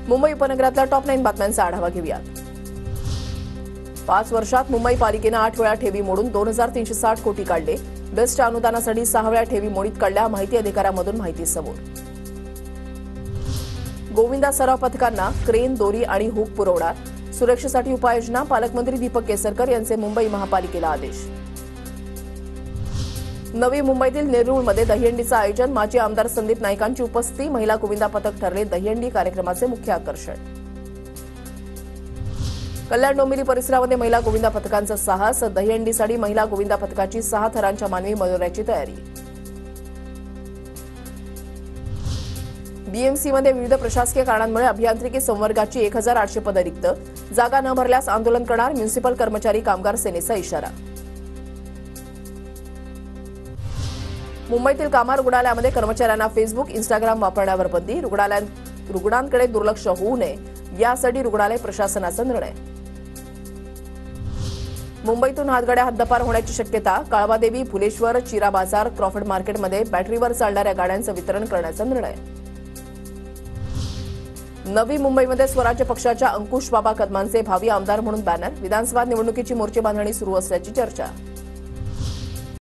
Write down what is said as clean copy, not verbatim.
मुंबई उपनगरातल्या टॉप 9 बातम्यांचा आढावा घेऊया। 5 वर्षात मुंबई पालिकेने 8 वेळा ठेवी मोडून 2360 कोटी काढले। बेस्टच्या अनुदानासाठी 6 वेळा ठेवी मोडीत काढल्या। माहिती अधिकाऱ्यांमधून माहिती समोर। गोविंदा सराव पथकांना क्रेन, दोरी आणि हुक पुरवणार। सुरक्षेसाठी उपाययोजना। पालकमंत्री दीपक केसरकर यांचे मुंबई महापालिकेला आदेश। नवी मुंबईतील नेरूळमध्ये दहीहंडीचं आयोजन। माजी आमदार संदीप नाईकांची उपस्थिती। महिला गोविंदा पथक ठरले दहीहंडी कार्यक्रमाचे मुख्य आकर्षण। कल्याण डोंबिवली परिसरामध्ये महिला गोविंदा पथकांचं साहस। दहीहंडीसाठी महिला गोविंदा पथकाची 6 थरांच्या मानवी मनोऱ्याची तयारी। बीएमसीमध्ये विविध प्रशासकीय कारणांमुळे अभियांत्रिकी संवर्गाची 1800 पदं रिक्त। जागा न भरल्यास आंदोलन करणार। म्युनिसिपल कर्मचारी कामगार सेनेचा इशारा। मुंबईतील कामा रुग्णालयामध्ये कर्मचाऱ्यांना फेसबुक, इंस्टाग्राम वापरण्यावर बंदी। रुग्णांकडे दुर्लक्ष होऊ नये यासाठी रुग्णालय प्रशासनाचा निर्णय। मुंबईतून हातगाड्या हद्दपार होण्याची शक्यता। काळबादेवी, फुलेश्वर, चिरा बाजार, क्रॉफर्ड मार्केटमध्ये बॅटरीवर चालणाऱ्या गाड्यांचं वितरण करण्याचा निर्णय। नवी मुंबईमध्ये स्वराज्य पक्षाच्या अंकुश बाबा कदमांचे भावी आमदार म्हणून बॅनर। विधानसभा निवडणुकीची मोर्चे बांधणी सुरू असल्याची चर्चा।